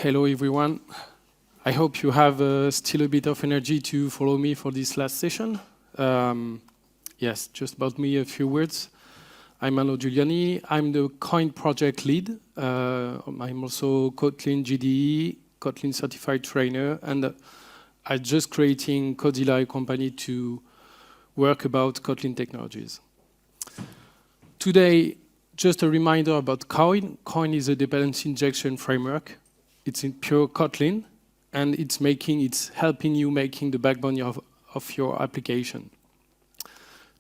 Hello, everyone. I hope you have still a bit of energy to follow me for this last session. Yes, just about me, a few words. I'm Arnaud Giuliani. I'm the Koin project lead. I'm also Kotlin GDE, Kotlin certified trainer, and I'm just creating Codilla, a company to work about Kotlin technologies. Today, just a reminder about Koin. Koin is a dependency injection framework. It's in pure Kotlin, and it's helping you making the backbone of your application.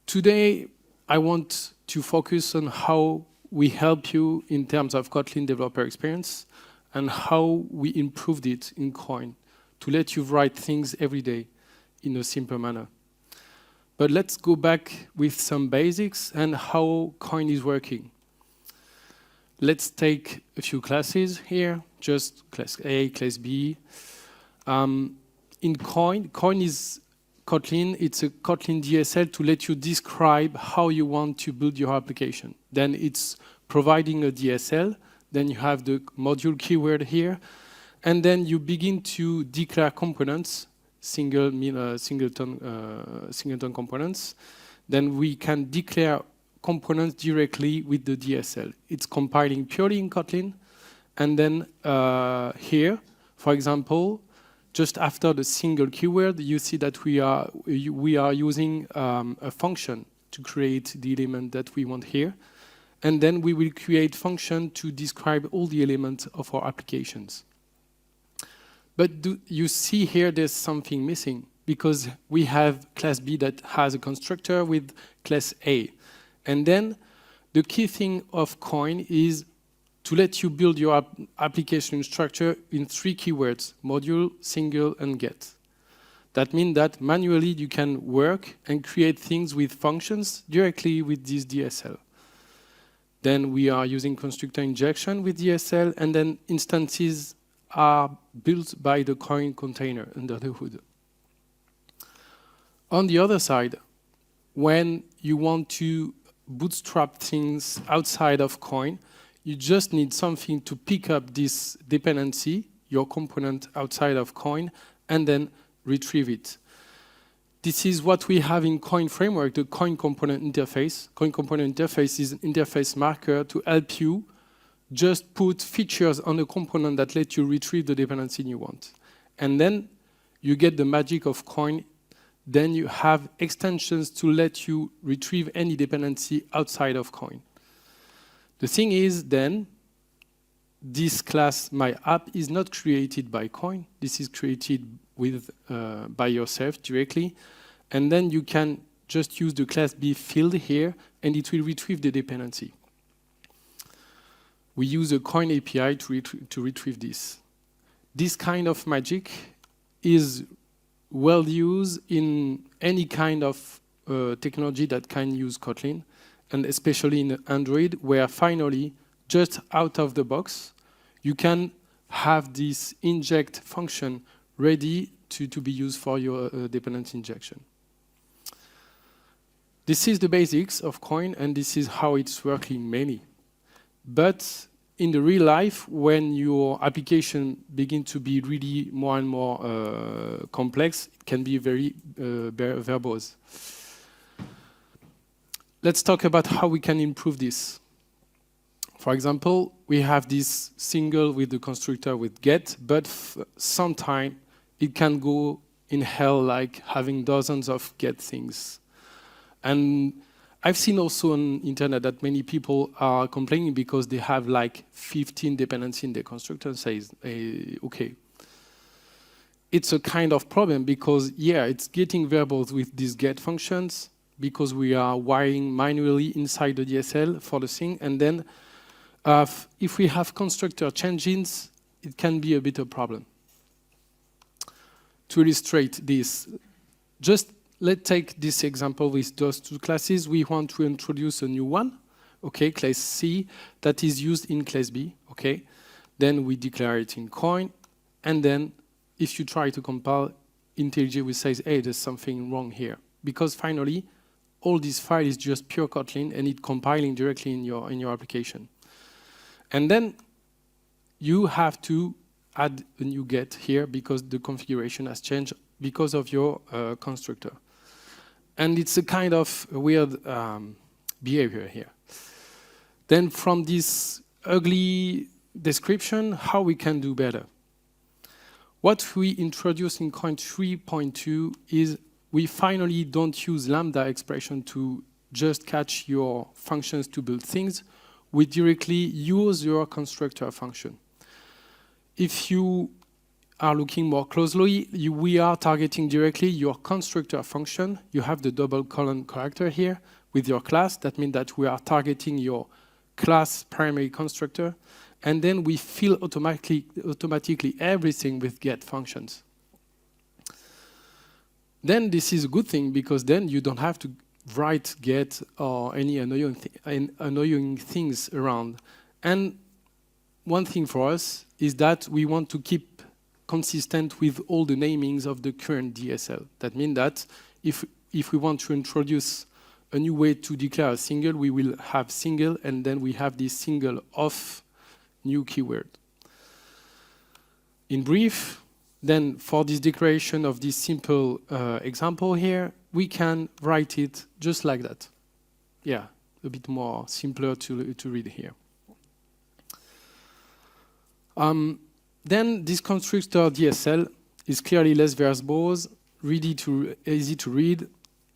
Today, I want to focus on how we help you in terms of Kotlin developer experience and how we improved it in Koin to let you write things every day in a simple manner. But let's go back with some basics and how Koin is working. Let's take a few classes here, just class A, class B. In Koin is Kotlin. It's a Kotlin DSL to let you describe how you want to build your application. Then it's providing a DSL. Then you have the module keyword here. And then you begin to declare components, singleton components. Then we can declare components directly with the DSL. It's compiling purely in Kotlin. And then here, for example, just after the single keyword, you see that we are using a function to create the element that we want here. And then we will create function to describe all the elements of our applications. But you see here there's something missing because we have class B that has a constructor with class A. And then the key thing of Koin is to let you build your application structure in 3 keywords: module, single, and get. That means that manually you can work and create things with functions directly with this DSL. Then we are using constructor injection with DSL, and then instances are built by the Koin container under the hood. On the other side, when you want to bootstrap things outside of Koin, you just need something to pick up this dependency, your component outside of Koin, and then retrieve it. This is what we have in Koin framework, the Koin component interface. Koin component interface is an interface marker to help you just put features on a component that let you retrieve the dependency you want. And then you get the magic of Koin. Then you have extensions to let you retrieve any dependency outside of Koin. The thing is then, this class, my app, is not created by Koin. This is created by yourself directly. And then you can just use the class B field here, and it will retrieve the dependency. We use a Koin API to retrieve this. This kind of magic is well used in any kind of technology that can use Kotlin, and especially in Android, where finally, just out of the box, you can have this inject function ready to be used for your dependency injection. This is the basics of Koin, and this is how it's working mainly. But in the real life, when your application begins to be really more and more complex, it can be very verbose. Let's talk about how we can improve this. For example, we have this single with the constructor with get, but sometimes it can go in hell, like having dozens of get things. And I've seen also on internet that many people are complaining because they have like 15 dependencies in their constructor and says, hey, okay. It's a kind of problem because, yeah, it's getting verbose with these get functions because we are wiring manually inside the DSL for the thing. And then if we have constructor changes, it can be a bit of a problem. To illustrate this, just let's take this example with those 2 classes. We want to introduce a new one, okay, class C, that is used in class B, okay. Then we declare it in Koin, and then if you try to compile, IntelliJ will say, hey, there's something wrong here. Because finally, all this file is just pure Kotlin, and it's compiling directly in your application. And then you have to add a new get here because the configuration has changed because of your constructor. And it's a kind of weird behavior here. Then from this ugly description, how we can do better. What we introduced in Koin 3.2 is we finally don't use lambda expression to just catch your functions to build things. We directly use your constructor function. If you are looking more closely, we are targeting directly your constructor function. You have the double colon character here with your class. That means that we are targeting your class primary constructor. And then we fill automatically everything with get functions. Then this is a good thing because then you don't have to write get or any annoying things around. And one thing for us is that we want to keep consistent with all the namings of the current DSL. That means that if we want to introduce a new way to declare a single, we will have single, and then we have this single of new keyword. In brief, then for this declaration of this simple example here, we can write it just like that. Yeah, a bit more simpler to read here. Then this constructor DSL is clearly less verbose, easy to read,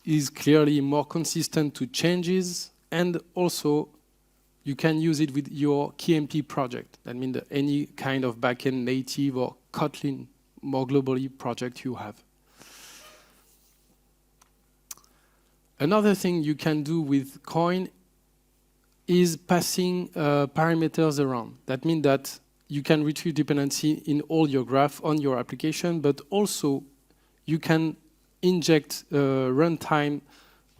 is clearly more consistent to changes, and also you can use it with your KMP project. That means that any kind of backend native or Kotlin more globally project you have. Another thing you can do with Koin is passing parameters around. That means that you can retrieve dependency in all your graph on your application, but also you can inject runtime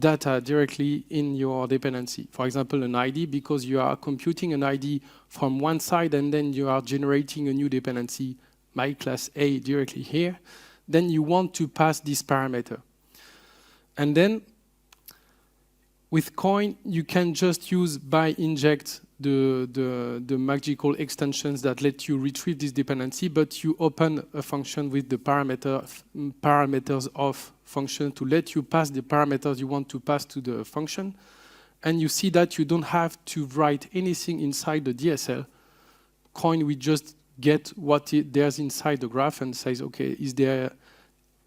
data directly in your dependency. For example, an ID, because you are computing an ID from one side and then you are generating a new dependency, my class A directly here, then you want to pass this parameter. And then with Koin, you can just use by inject the magical extensions that let you retrieve this dependency, but you open a function with the parameters of function to let you pass the parameters you want to pass to the function. And you see that you don't have to write anything inside the DSL. Koin, we just get what there's inside the graph and says, okay, is there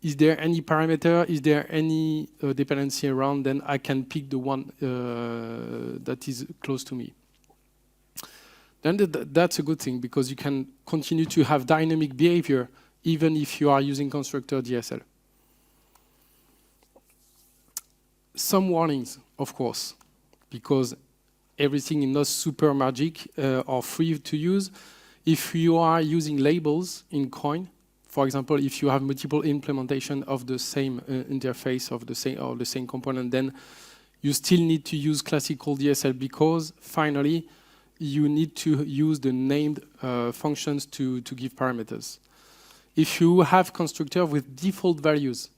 any parameter? Is there any dependency around? Then I can pick the one that is close to me. Then that's a good thing because you can continue to have dynamic behavior even if you are using constructor DSL. Some warnings, of course, because everything is not super magic or free to use. If you are using labels in Koin, for example, if you have multiple implementation of the same interface of the same component, then you still need to use classical DSL because finally you need to use the named functions to give parameters. If you have constructor with default values,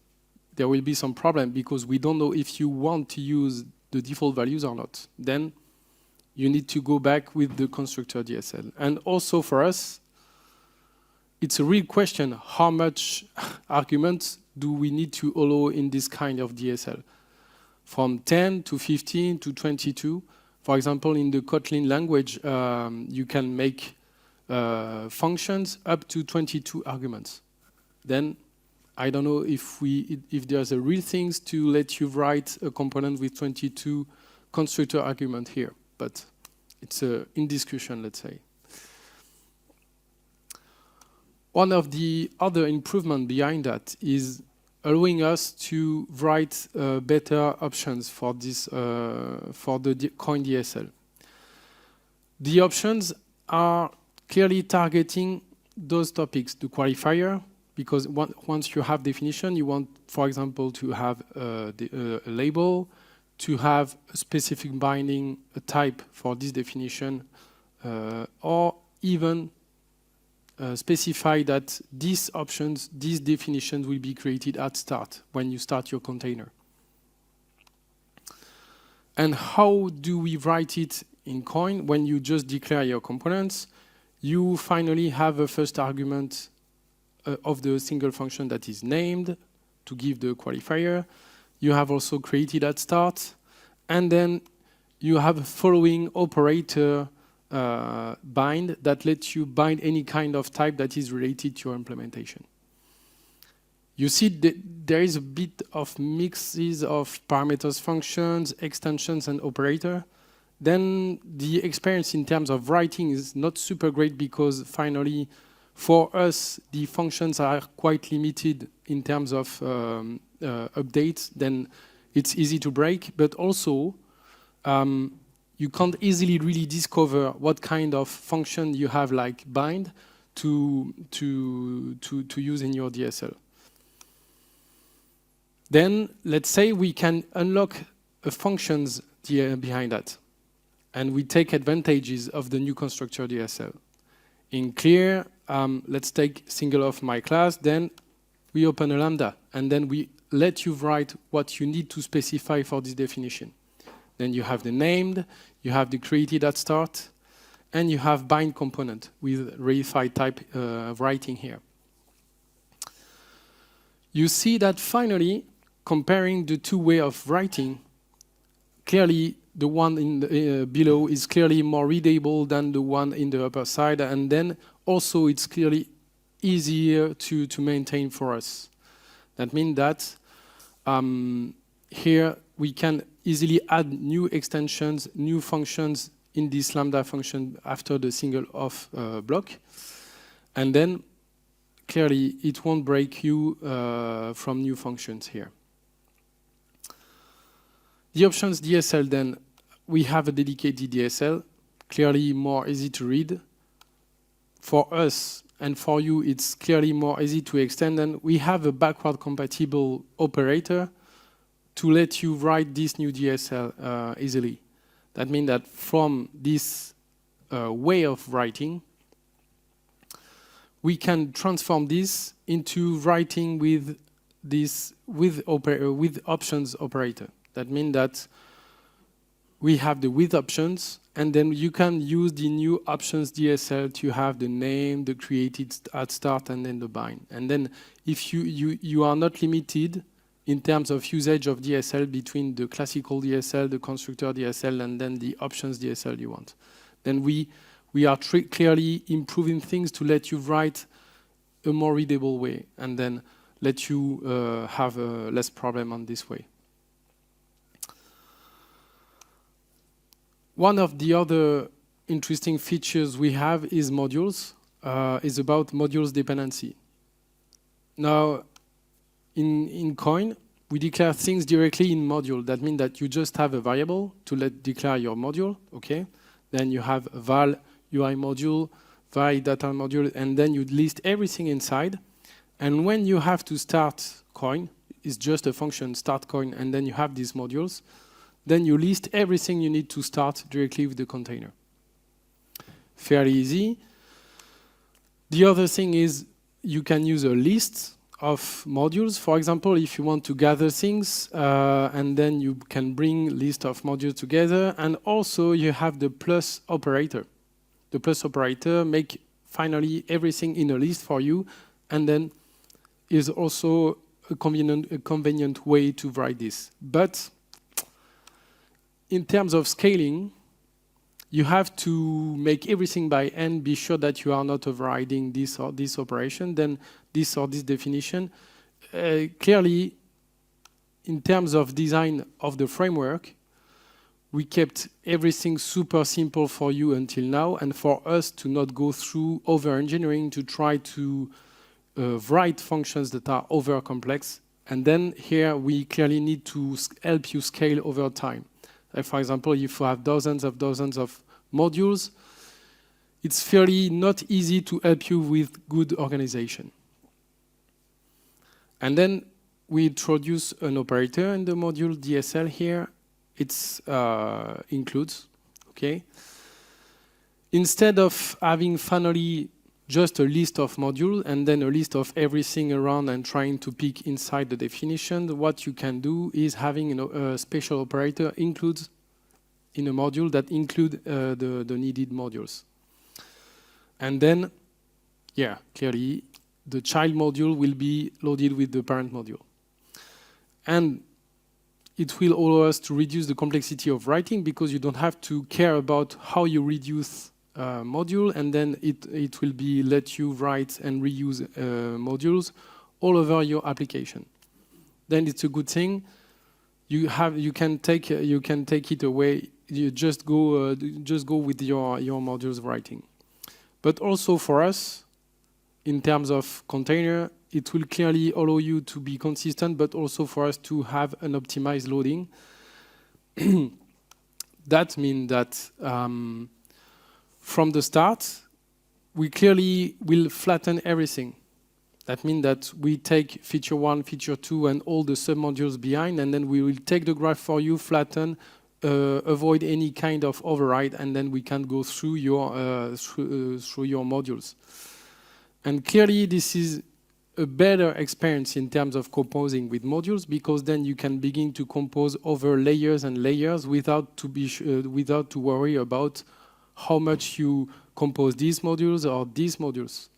there will be some problem because we don't know if you want to use the default values or not. Then you need to go back with the constructor DSL. And also for us, it's a real question, how much arguments do we need to allow in this kind of DSL? From 10 to 15 to 22. For example, in the Kotlin language, you can make functions up to 22 arguments. Then I don't know if there's a real things to let you write a component with 22 constructor argument here, but it's in discussion, let's say. One of the other improvements behind that is allowing us to write better options for this for the Koin DSL. The options are clearly targeting those topics, the qualifier, because once you have definition, you want, for example, to have a label, to have a specific binding, a type for this definition, or even specify that these options, these definitions will be created at start, when you start your container. And how do we write it in Koin? When you just declare your components, You finally have a first argument of the single function that is named to give the qualifier. You have also created at start, and then you have a following operator bind that lets you bind any kind of type that is related to your implementation. You see that there is a bit of mixes of parameters, functions, extensions, and operator. Then the experience in terms of writing is not super great because finally, for us, the functions are quite limited in terms of updates. Then it's easy to break, but also you can't easily really discover what kind of function you have like bind to use in your DSL. Then let's say we can unlock a functions behind that, and we take advantages of the new constructor DSL. In clear, let's take single of my class, then we open a lambda, and then we let you write what you need to specify for this definition. Then you have the named, you have the created at start, and you have bind component with reified type writing here. You see that finally, comparing the two ways of writing, clearly the one in the, below is clearly more readable than the one in the upper side, and then also it's clearly easier to maintain for us. That means that here we can easily add new extensions, new functions in this lambda function after the single off block, and then clearly it won't break you from new functions here. The options DSL then, we have a dedicated DSL, clearly more easy to read. For us and for you, it's clearly more easy to extend, and we have a backward compatible operator to let you write this new DSL easily. That means that from this way of writing, we can transform this into writing with this with options operator. That means that we have the with options, and then you can use the new options DSL to have the name, the created at start, and then the bind. And then if you are not limited in terms of usage of DSL between the classical DSL, the constructor DSL, and then the options DSL you want. Then we are clearly improving things to let you write a more readable way, and then let you have less problem on this way. One of the other interesting features we have is modules, is about modules dependency. Now, in Koin, we declare things directly in module. That means that you just have a variable to declare your module, okay? Then you have val UI module, val data module, and then you list everything inside. And when you have to start Koin, it's just a function, start Koin, and then you have these modules. Then you list everything you need to start directly with the container. Fairly easy. The other thing is you can use a list of modules. For example, if you want to gather things, and then you can bring list of modules together. And also you have the plus operator. The plus operator make finally everything in a list for you, and then is also a convenient way to write this. But in terms of scaling, you have to make everything by hand, be sure that you are not overriding this or this operation, then this or this definition. Clearly, in terms of design of the framework, we kept everything super simple for you until now, and for us to not go through over-engineering to try to write functions that are over-complex. And then here, we clearly need to help you scale over time. For example, if you have dozens of modules, it's fairly not easy to help you with good organization. And then we introduce an operator in the module DSL here. It's includes, okay? Instead of having finally just a list of modules and then a list of everything around and trying to pick inside the definition, what you can do is having a special operator includes in a module that include the needed modules. And then, yeah, clearly, the child module will be loaded with the parent module. And it will allow us to reduce the complexity of writing because you don't have to care about how you reduce module, and then it will be let you write and reuse modules all over your application. Then it's a good thing. You can take it away. You just go with your modules writing. But also for us, in terms of container, it will clearly allow you to be consistent, but also for us to have an optimized loading. That means that from the start, we clearly will flatten everything. That means that we take feature 1, feature 2, and all the submodules behind, and then we will take the graph for you, flatten, avoid any kind of override, and then we can go through your modules. And clearly, this is a better experience in terms of composing with modules, because then you can begin to compose over layers and layers without to worry about how much you compose these modules or these modules.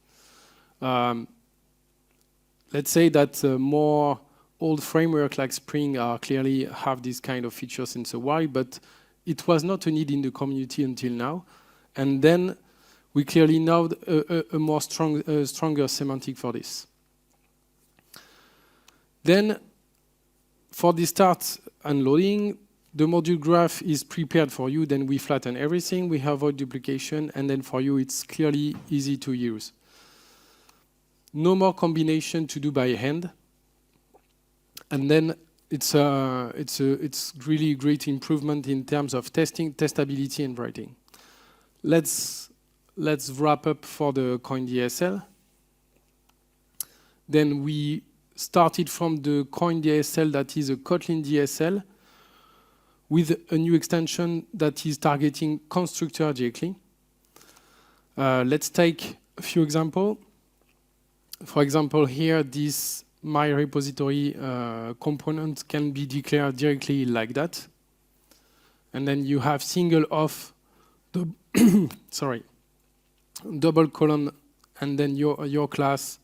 Let's say that more old framework like Spring clearly have this kind of feature since a while, but it was not a need in the community until now. And then we clearly know a more stronger semantic for this. Then for the start and loading, the module graph is prepared for you. Then we flatten everything, we avoid duplication, and then for you it's clearly easy to use. No more combination to do by hand. And then it's really great improvement in terms of testing, testability, and writing. Let's wrap up for the Koin DSL. Then we started from the Koin DSL, that is a Kotlin DSL, with a new extension that is targeting constructor directly. Let's take a few examples. For example, here, this my repository component can be declared directly like that. And then you have single off, double colon, and then your class,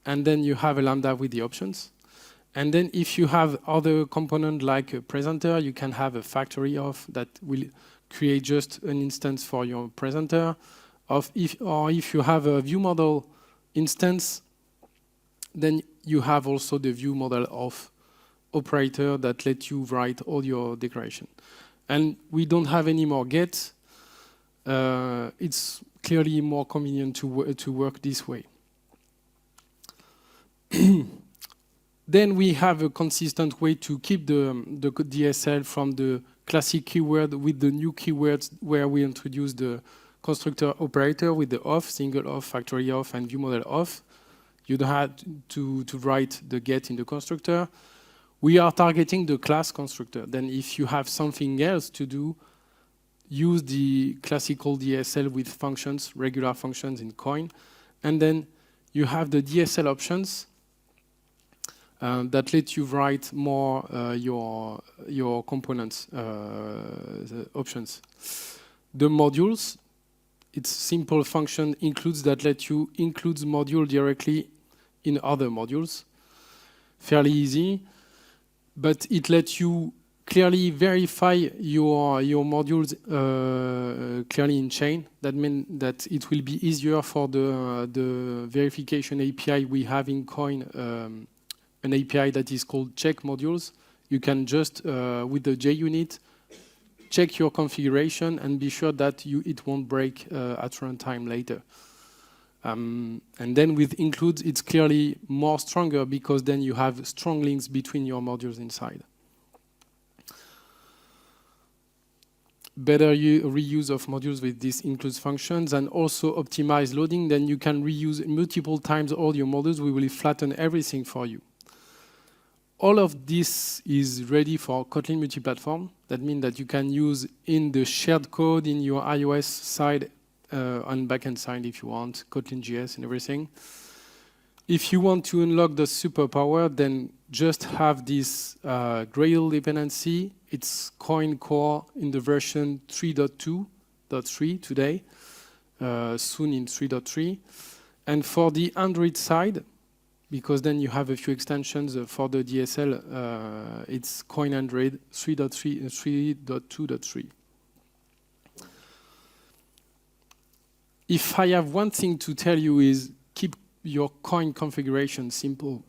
and then you have a lambda with the options. And then if you have other component like a presenter, you can have a factory of that will create just an instance for your presenter. Or if you have a view model instance, then you have also the view model of operator that let you write all your declaration. And we don't have any more get. It's clearly more convenient to work this way. Then we have a consistent way to keep the DSL from the classic keyword with the new keywords where we introduce the constructor operator with the off, single off, factory off, and view model off. You don't have to write the get in the constructor. We are targeting the class constructor. Then if you have something else to do, use the classical DSL with functions, regular functions in Koin. And then you have the DSL options that let you write more your components options. The modules, it's simple function includes that let you include module directly in other modules. Fairly easy, but it lets you clearly verify your modules clearly in chain. That means that it will be easier for the verification API we have in Koin, an API that is called check modules. You can just, with the JUnit, check your configuration and be sure that it won't break at runtime later. And then with includes, it's clearly more stronger because then you have strong links between your modules inside. Better reuse of modules with these includes functions and also optimize loading. Then you can reuse multiple times all your modules. We will flatten everything for you. All of this is ready for Kotlin multiplatform. That means that you can use in the shared code in your iOS side, on backend side if you want, Kotlin.js and everything. If you want to unlock the superpower, then just have this Gradle dependency. It's Koin core in the version 3.2.3 today. soon in 3.3. And for the Android side, because then you have a few extensions for the DSL, it's Koin Android 3.3 and 3.2.3. If I have one thing to tell you is keep your Koin configuration simple.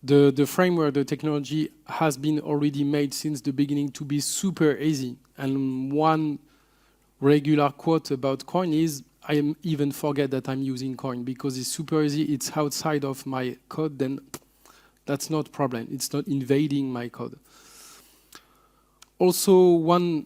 The framework, the technology has been already made since the beginning to be super easy. And one regular quote about Koin is, I even forget that I'm using Koin because it's super easy, it's outside of my code, then that's not a problem. It's not invading my code. Also, one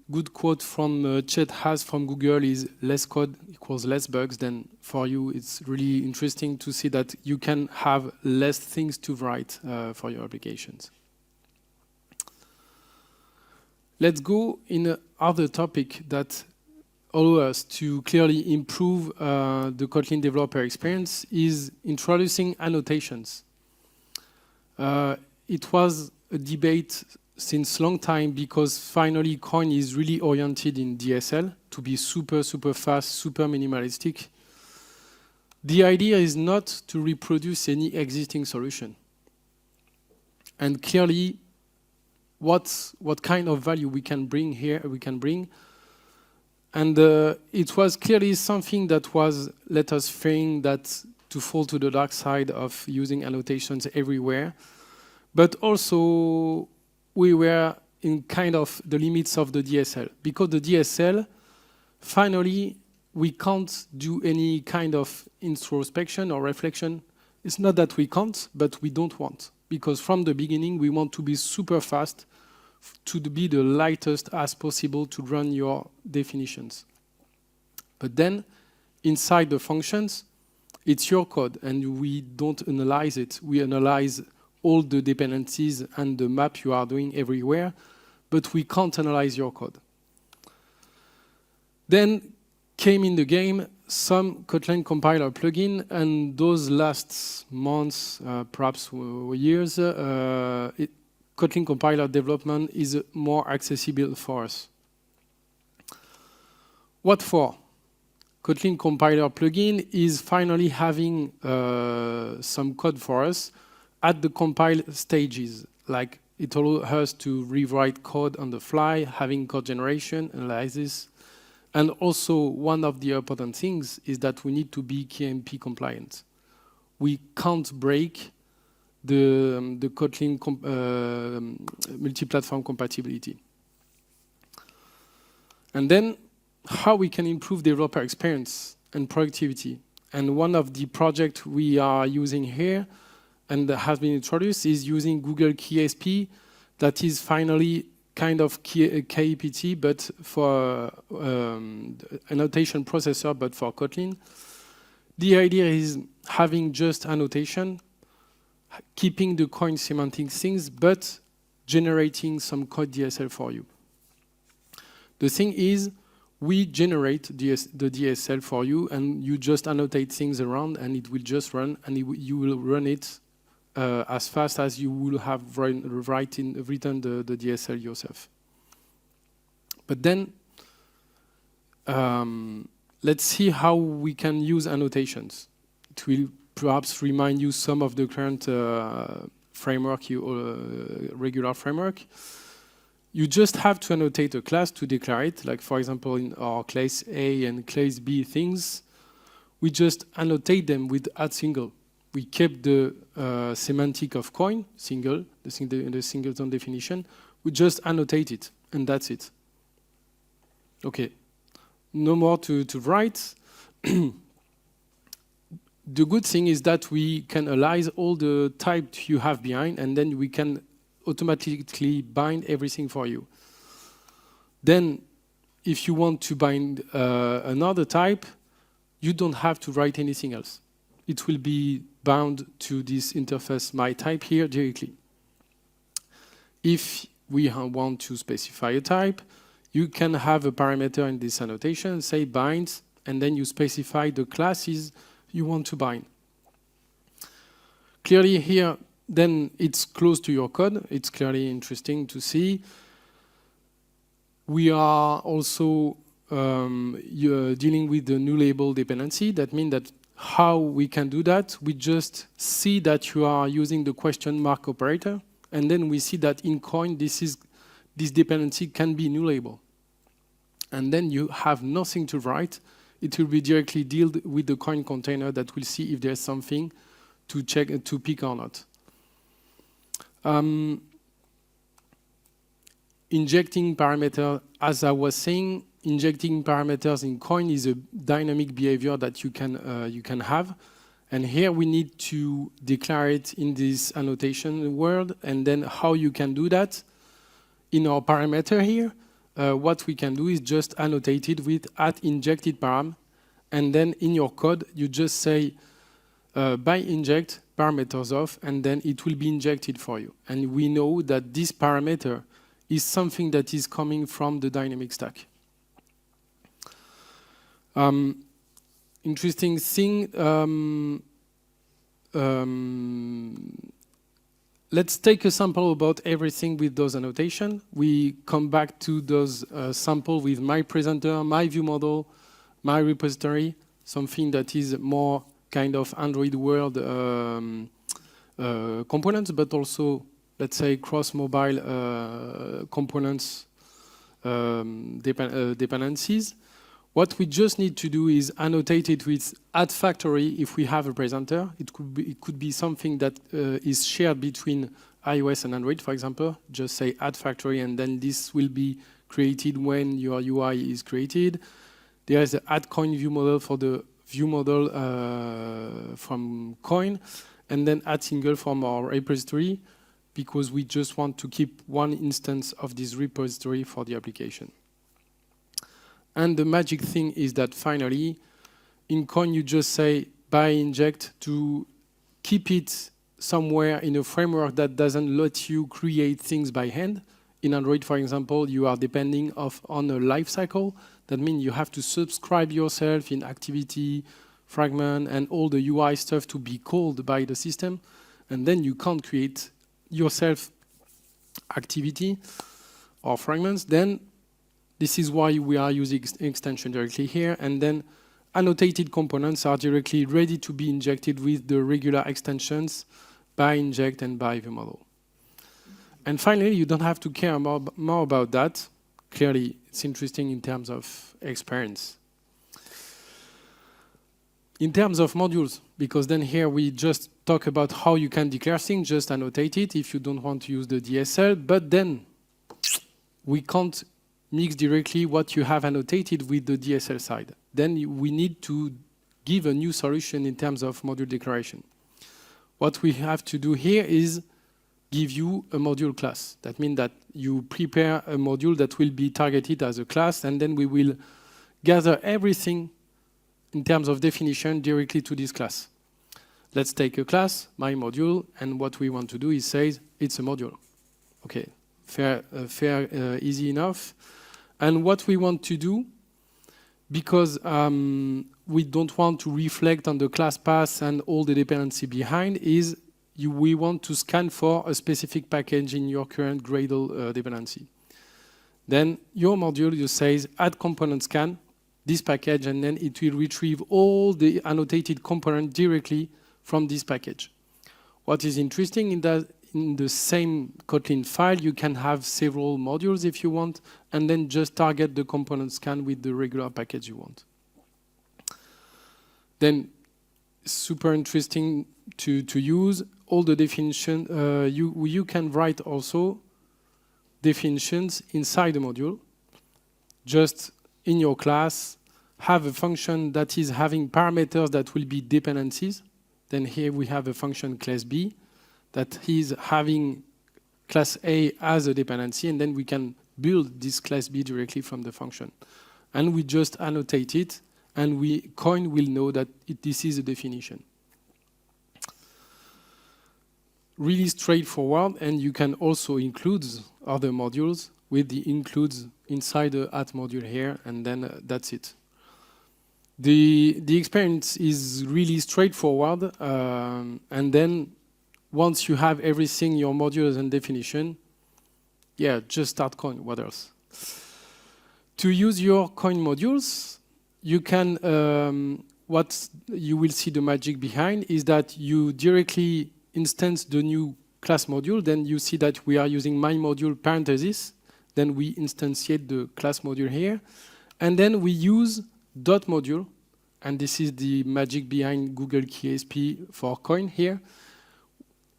good quote from Chet has from Google is less code equals less bugs. Then for you, it's really interesting to see that you can have less things to write for your applications. Let's go in another topic that allows us to clearly improve the Kotlin developer experience is introducing annotations. It was a debate since long time because finally Koin is really oriented in DSL to be super, super fast, super minimalistic. The idea is not to reproduce any existing solution. And clearly, what kind of value we can bring here, And it was clearly something that was let us fearing that to fall to the dark side of using annotations everywhere. But also, we were in kind of the limits of the DSL. Because the DSL, finally, we can't do any kind of introspection or reflection. It's not that we can't, but we don't want. Because from the beginning, we want to be super fast, to be the lightest as possible to run your definitions. But then, inside the functions, it's your code, and we don't analyze it. We analyze all the dependencies and the map you are doing everywhere, but we can't analyze your code. Then came in the game some Kotlin compiler plugin, and those last months, perhaps years, Kotlin compiler development is more accessible for us. What for? Kotlin compiler plugin is finally having some code for us at the compile stages. Like it allows us to rewrite code on the fly, having code generation, analysis. And also one of the important things is that we need to be KMP compliant. We can't break the Kotlin multi-platform compatibility. And then how we can improve developer experience and productivity. And one of the projects we are using here and that has been introduced is using Google KSP that is finally kind of KPT, but for annotation processor, but for Kotlin. The idea is having just annotation, keeping the Koin semantic things, but generating some code DSL for you. The thing is, we generate the DSL for you, and you just annotate things around, and it will just run, and you will run it as fast as you will have written the DSL yourself. But then, let's see how we can use annotations. It will perhaps remind you some of the current framework, regular framework. You just have to annotate a class to declare it. Like for example, in our class A and class B things, we just annotate them with @single. We kept the semantic of Koin, single, the singleton definition. We just annotate it, and that's it. Okay, no more to write. The good thing is that we can analyze all the types you have behind, and then we can automatically bind everything for you. Then, if you want to bind another type, you don't have to write anything else. It will be bound to this interface my type here directly. If we want to specify a type, you can have a parameter in this annotation, say bind, and then you specify the classes you want to bind. Clearly here, then it's close to your code. It's clearly interesting to see. We are also you're dealing with the new label dependency. That means that how we can do that, we just see that you are using the question mark operator, and then we see that in Koin, this dependency can be new label. And then you have nothing to write. It will be directly dealt with the Koin container that will see if there's something to check, to pick or not. Injecting parameter, as I was saying, injecting parameters in Koin is a dynamic behavior that you can have. And here we need to declare it in this annotation word. And then how you can do that in our parameter here, what we can do is just annotate it with @injected param. And then in your code, you just say by inject parameters of, and then it will be injected for you. And we know that this parameter is something that is coming from the dynamic stack. Interesting thing, let's take a sample about everything with those annotations. We come back to those sample with my presenter, my view model, my repository, something that is more kind of Android world components, but also, let's say, cross-mobile components dependencies. What we just need to do is annotate it with @factory if we have a presenter. It could be something that is shared between iOS and Android, for example. Just say @factory, and then this will be created when your UI is created. There is the @Koin view model for the view model from Koin, and then @single from our repository, because we just want to keep one instance of this repository for the application. And the magic thing is that finally, in Koin, you just say by inject to keep it somewhere in a framework that doesn't let you create things by hand. In Android, for example, you are depending on a life cycle. That means you have to subscribe yourself in activity, fragment, and all the UI stuff to be called by the system. And then you can't create yourself activity or fragments. Then this is why we are using extension directly here. And then annotated components are directly ready to be injected with the regular extensions by inject and by the model. And finally, you don't have to care more about that. Clearly, it's interesting in terms of experience. In terms of modules, because then here we just talk about how you can declare things, just annotate it if you don't want to use the DSL, but then we can't mix directly what you have annotated with the DSL side. Then we need to give a new solution in terms of module declaration. What we have to do here is give you a module class. That means that you prepare a module that will be targeted as a class, and then we will gather everything in terms of definition directly to this class. Let's take a class, my module, and what we want to do is say it's a module. Okay, easy enough. And what we want to do, because we don't want to reflect on the class path and all the dependency behind, is we want to scan for a specific package in your current Gradle dependency. Then your module, you say @component scan, this package, and then it will retrieve all the annotated component directly from this package. What is interesting in that, in the same Kotlin file, you can have several modules if you want, and then just target the component scan with the regular package you want. Then, super interesting to use all the definition. You can write also definitions inside the module. Just in your class, have a function that is having parameters that will be dependencies. Then here we have a function class B that is having class A as a dependency, and then we can build this class B directly from the function. And we just annotate it, and Koin will know that this is a definition. Really straightforward, and you can also include other modules with the includes inside the @module here, and then that's it. The experience is really straightforward, and then once you have everything, your modules and definition, yeah, just start Koin. What else? To use your Koin modules, you can, what you will see the magic behind is that you directly instance the new class module. Then you see that we are using my module parenthesis. Then we instantiate the class module here. And then we use dot module. And this is the magic behind Google KSP for Koin here.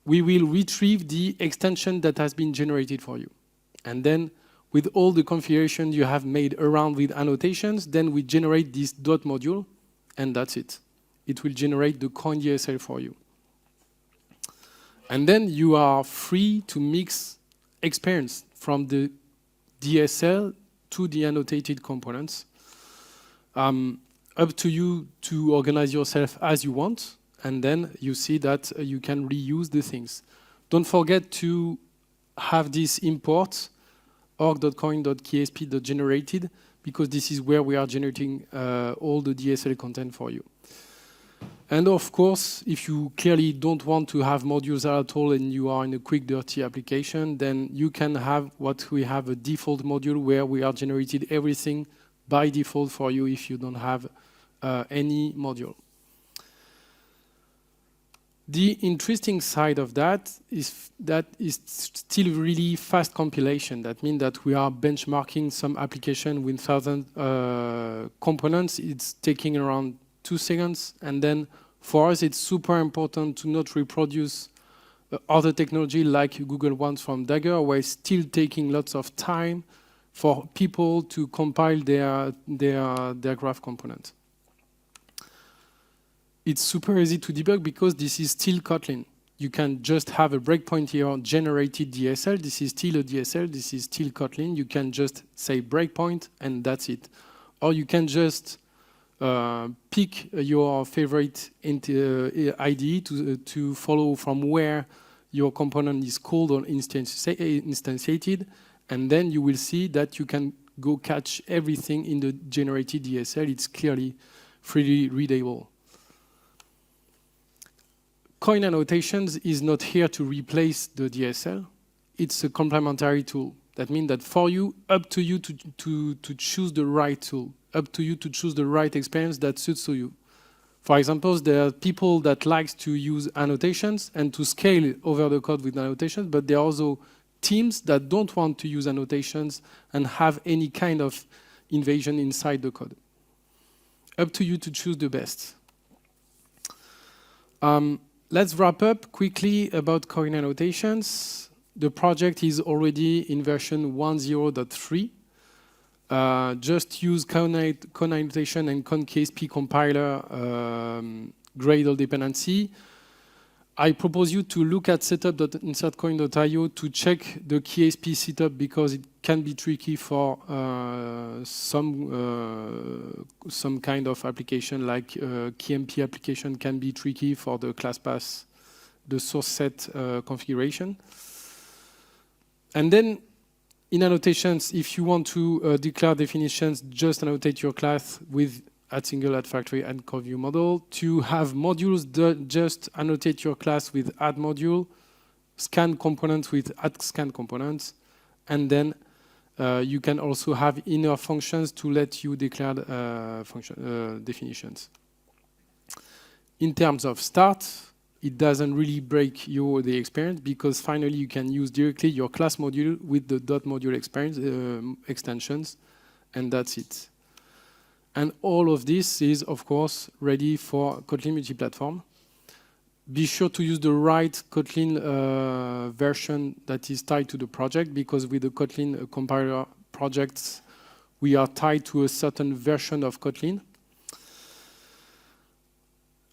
We will retrieve the extension that has been generated for you. And then with all the configuration you have made around with annotations, then we generate this dot module, and that's it. It will generate the Koin DSL for you. And then you are free to mix experience from the DSL to the annotated components. Up to you to organize yourself as you want, and then you see that you can reuse the things. Don't forget to have this import org.koin.ksp.generated, because this is where we are generating all the DSL content for you. And of course, if you clearly don't want to have modules at all and you are in a quick, dirty application, then you can have what we have, a default module where we are generating everything by default for you if you don't have any module. The interesting side of that is still really fast compilation. That means that we are benchmarking some application with 1,000 components. It's taking around 2 seconds. And then for us, it's super important to not reproduce other technology like Google wants from Dagger, where it's still taking lots of time for people to compile their graph component. It's super easy to debug because this is still Kotlin. You can just have a breakpoint here, generated DSL. This is still a DSL. This is still Kotlin. You can just say breakpoint, and that's it. Or you can just pick your favorite IDE to follow from where your component is called or instantiated, and then you will see that you can go catch everything in the generated DSL. It's clearly freely readable. Koin Annotations is not here to replace the DSL. It's a complementary tool. That means that for you, up to you to choose the right tool, up to you to choose the right experience that suits to you. For example, there are people that like to use annotations and to scale over the code with annotations, but there are also teams that don't want to use annotations and have any kind of invasion inside the code. Up to you to choose the best. Let's wrap up quickly about Koin Annotations. The project is already in version 1.0.3. Just use Koin Annotation and Koin KSP compiler Gradle dependency. I propose you to look at setup.insertkoin.io to check the KSP setup, because it can be tricky for some kind of application, like KMP application can be tricky for the class path, the source set configuration. And then in annotations, if you want to declare definitions, just annotate your class with @single, @factory, and core-view model. To have modules, just annotate your class with @module, scan components with @scan components, and then you can also have inner functions to let you declare definitions. In terms of start, it doesn't really break the experience, because finally you can use directly your class module with the .module experience extensions, and that's it. And all of this is, of course, ready for Kotlin multiplatform. Be sure to use the right Kotlin version that is tied to the project, because with the Kotlin compiler projects, we are tied to a certain version of Kotlin.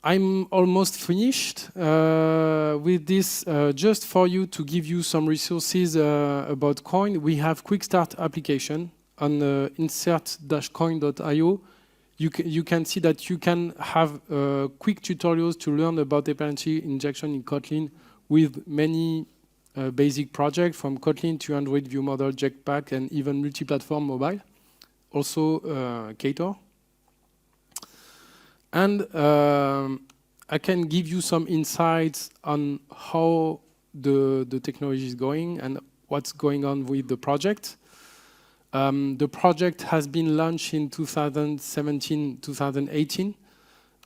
I'm almost finished with this. Just for you to give you some resources about Koin, we have quick start application on insert-koin.io. You can see that you can have quick tutorials to learn about dependency injection in Kotlin with many basic projects, from Kotlin to Android view model, Jetpack, and even multi-platform mobile, also Ktor. And I can give you some insights on how the technology is going and what's going on with the project. The project has been launched in 2017, 2018.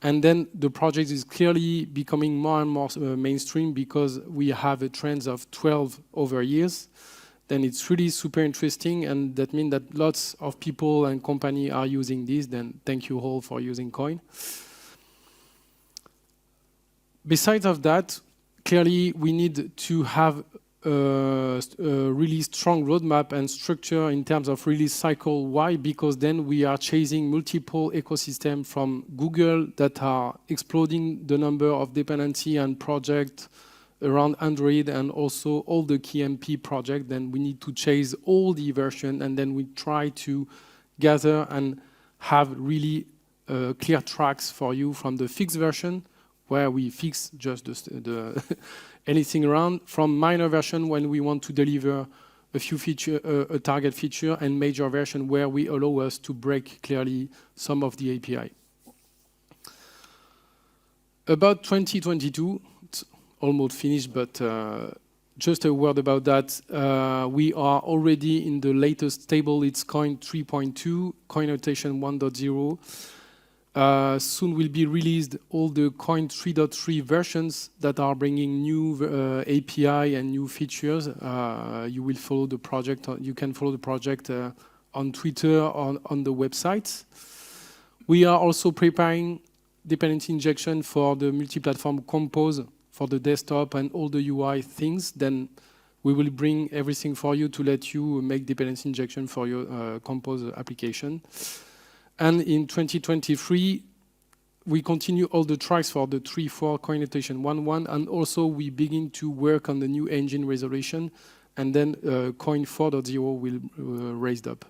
And then the project is clearly becoming more and more mainstream because we have a trend of 12 over years. Then it's really super interesting, and that means that lots of people and companies are using this. Then thank you all for using Koin. Besides of that, clearly we need to have a really strong roadmap and structure in terms of release cycle. Why? Because then we are chasing multiple ecosystems from Google that are exploding the number of dependency and projects around Android, and also all the KMP projects. Then we need to chase all the version, and then we try to gather and have really clear tracks for you from the fixed version, where we fix just the anything around, from minor version when we want to deliver a few feature, a target feature, and major version where we allow us to break clearly some of the API. About 2022, it's almost finished, but just a word about that. We are already in the latest stable. It's Koin 3.2, Koin Annotation 1.0. Soon will be released all the Koin 3.3 versions that are bringing new API and new features. You will follow the project. You can follow the project on Twitter, on the website. We are also preparing dependency injection for the multi-platform compose for the desktop and all the UI things. Then we will bring everything for you to let you make dependency injection for your compose application. And in 2023, we continue all the tracks for the 3.4 Koin Annotation 1.1, and also we begin to work on the new engine resolution, and then Koin 4.0 will raised up.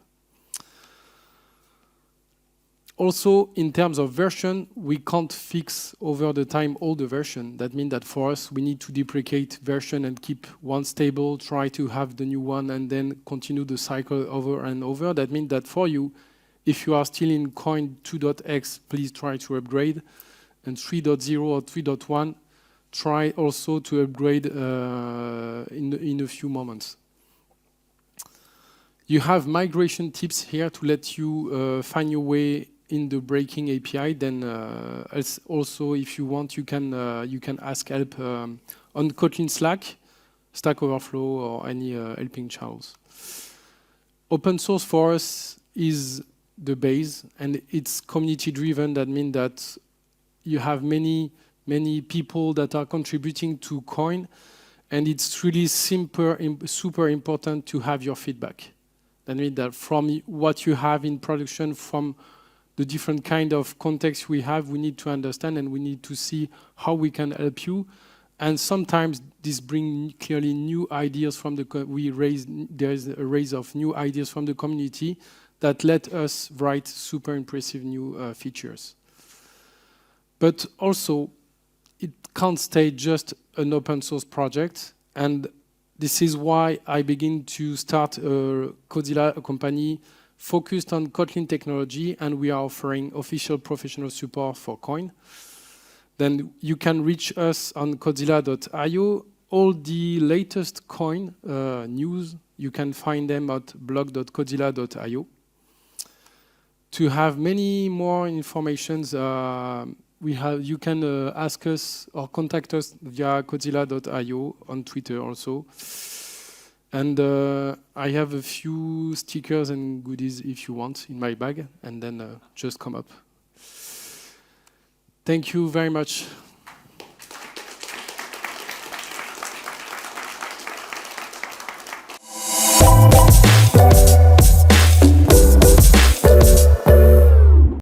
Also, in terms of version, we can't fix over the time all the version. That means that for us, we need to deprecate version and keep one stable, try to have the new one, and then continue the cycle over and over. That means that for you, if you are still in Koin 2.x, please try to upgrade. And 3.0 or 3.1, try also to upgrade in a few moments. You have migration tips here to let you find your way in the breaking API. Then also, if you want, you can ask help on Kotlin Slack, Stack Overflow, or any helping channels. Open source for us is the base, and it's community driven. That means that you have many people that are contributing to Koin, and it's really super important to have your feedback. That means that from what you have in production, from the different kind of context we have, we need to understand, and we need to see how we can help you. And sometimes this brings clearly new ideas from there's a raise of new ideas from the community that let us write super impressive new features. But also, it can't stay just an open source project, and this is why I begin to start a company focused on Kotlin technology, and we are offering official professional support for Koin. Then you can reach us on Kotzilla.io. All the latest Koin news, you can find them at blog.kotzilla.io. To have many more informations, you can ask us or contact us via Kotzilla.io on Twitter also. And I have a few stickers and goodies if you want in my bag, and then just come up. Thank you very much.